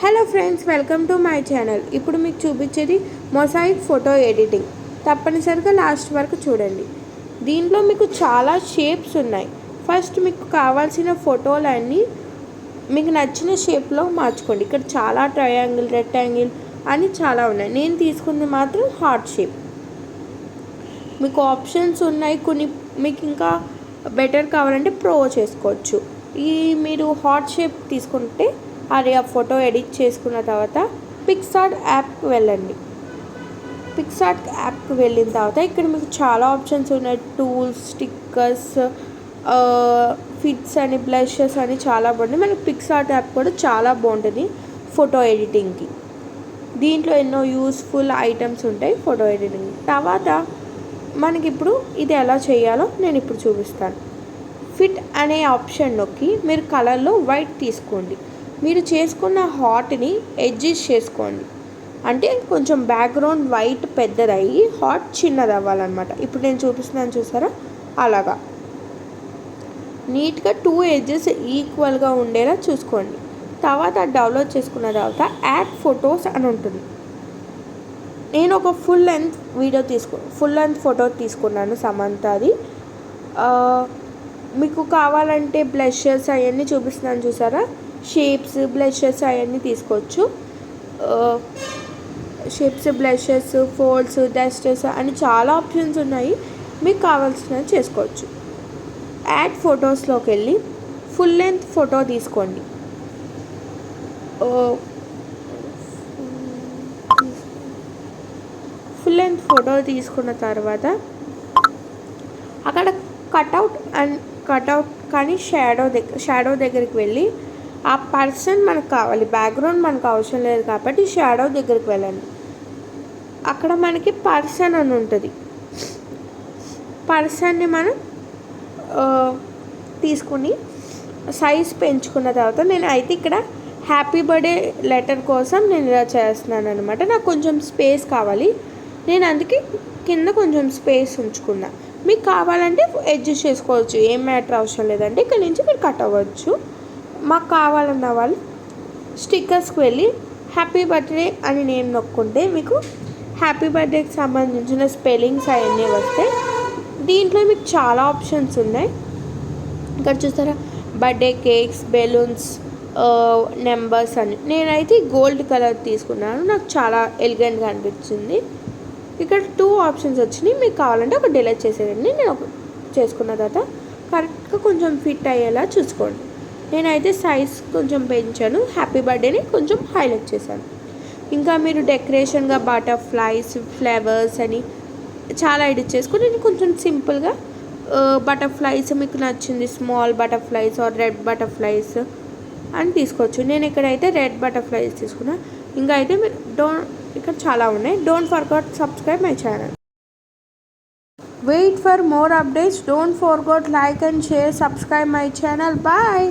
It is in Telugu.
Hello friends, welcome to my channel. ఇప్పుడు మీకు చూపించేది మొజాయిక్ ఫోటో ఎడిటింగ్. తప్పనిసరిగా లాస్ట్ వరకు చూడండి. దీంట్లో మీకు చాలా షేప్స్ ఉన్నాయి. ఫస్ట్ మీకు కావాల్సిన ఫోటోలన్నీ మీకు నచ్చిన షేప్లో మార్చుకోండి. ఇక్కడ చాలా ట్రయాంగిల్, రెక్టాంగిల్ అని చాలా ఉన్నాయి. నేను తీసుకుంది మాత్రం హార్ట్ షేప్. మీకు ఆప్షన్స్ ఉన్నాయి. కొన్ని మీకు ఇంకా బెటర్ కావాలంటే ప్రో చేసుకోవచ్చు. మీరు హార్ట్ షేప్ తీసుకుంటే అది ఆ ఫోటో ఎడిట్ చేసుకున్న తర్వాత పిక్సార్ట్ యాప్కి వెళ్ళండి. పిక్సార్ట్ యాప్కి వెళ్ళిన తర్వాత ఇక్కడ మీకు చాలా ఆప్షన్స్ ఉన్నాయి. టూల్స్, స్టిక్కర్స్, ఫిట్స్ అని, బ్లషెస్ అని చాలా బాగుంటుంది. మనకి పిక్సార్ట్ యాప్ కూడా చాలా బాగుంటుంది ఫోటో ఎడిటింగ్కి. దీంట్లో ఎన్నో యూస్ఫుల్ ఐటమ్స్ ఉంటాయి ఫోటో ఎడిటింగ్. తర్వాత మనకి ఇప్పుడు ఇది ఎలా చేయాలో నేను ఇప్పుడు చూపిస్తాను. ఫిట్ అనే ఆప్షన్ నొక్కి మీరు కలర్లో వైట్ తీసుకోండి. మీరు చేసుకున్న హార్ట్ని ఎడ్జెస్ చేసుకోండి. అంటే కొంచెం బ్యాక్గ్రౌండ్ వైట్ పెద్దదయ్యి హార్ట్ చిన్నది అవ్వాలన్నమాట. ఇప్పుడు నేను చూపిస్తున్నాను, చూసారా? అలాగా నీట్గా 2 ఎడ్జెస్ ఈక్వల్గా ఉండేలా చూసుకోండి. తర్వాత డౌన్లోడ్ చేసుకున్న తర్వాత యాడ్ ఫొటోస్ అని ఉంటుంది. నేను ఒక ఫుల్ లెంత్ ఫోటో తీసుకున్నాను సమంతది. మీకు కావాలంటే బ్లషెస్ అవన్నీ చూపిస్తున్నాను, చూసారా? షేప్స్, బ్లషెస్ అవన్నీ తీసుకోవచ్చు. షేప్స్, బ్లషెస్, ఫోల్డ్స్, డస్టర్స్ అని చాలా ఆప్షన్స్ ఉన్నాయి. మీకు కావాల్సినవి చేసుకోవచ్చు. యాడ్ ఫొటోస్లోకి వెళ్ళి ఫుల్ లెంత్ ఫోటో తీసుకోండి. ఫుల్ లెంత్ ఫోటో తీసుకున్న తర్వాత అక్కడ కట్అవుట్ కానీ షాడో దగ్గరికి వెళ్ళి ఆ పర్సన్ మనకు కావాలి, బ్యాక్గ్రౌండ్ మనకు అవసరం లేదు కాబట్టి షాడో దగ్గరికి వెళ్ళండి. అక్కడ మనకి పర్సన్ అని ఉంటుంది. పర్సన్ని మనం తీసుకుని సైజ్ పెంచుకున్న తర్వాత నేను అయితే ఇక్కడ హ్యాపీ బర్త్డే లెటర్ కోసం నేను ఇలా చేస్తున్నాను అనమాట. నాకు కొంచెం స్పేస్ కావాలి, నేను అందుకే కింద కొంచెం స్పేస్ ఉంచుకున్నా. మీకు కావాలంటే అడ్జస్ట్ చేసుకోవచ్చు, ఏం మ్యాటర్ అవసరం లేదంటే ఇక్కడ నుంచి మీరు కట్ అవ్వచ్చు. మాకు కావాలన్న వాళ్ళు స్టిక్కర్స్కి వెళ్ళి హ్యాపీ బర్త్డే అని నేను నొక్కుంటే మీకు హ్యాపీ బర్త్డేకి సంబంధించిన స్పెల్లింగ్స్ అవన్నీ వస్తాయి. దీంట్లో మీకు చాలా ఆప్షన్స్ ఉన్నాయి. ఇక్కడ చూస్తారా, బర్త్డే కేక్స్, బెలూన్స్, నెంబర్స్ అని. నేనైతే గోల్డ్ కలర్ తీసుకున్నాను, నాకు చాలా ఎలిగెంట్గా అనిపించింది. ఇక్కడ 2 ఆప్షన్స్ వచ్చినాయి. మీకు కావాలంటే ఒక డిలీట్ చేసేయండి. నేను ఒక చేసుకున్న తర్వాత కరెక్ట్గా కొంచెం ఫిట్ అయ్యేలా చూసుకోండి. నేనైతే సైజ్ కొంచెం పెంచాను, హ్యాపీ బర్త్డేని కొంచెం హైలైట్ చేశాను. ఇంకా మీరు డెకరేషన్గా బటర్ఫ్లైస్, ఫ్లవర్స్ అని చాలా ఎడిట్ చేసుకొని నేను కొంచెం సింపుల్గా బటర్ఫ్లైస్ మీకు నచ్చింది, small butterflies or red butterflies అని తీసుకోవచ్చు. నేను ఇక్కడైతే రెడ్ బటర్ఫ్లైస్ తీసుకున్నా. ఇంకా అయితే మీరు ఇక్కడ చాలా ఉన్నాయి. Don't forget subscribe my channel. Wait for more updates. Don't forget like and share, subscribe my channel. Bye.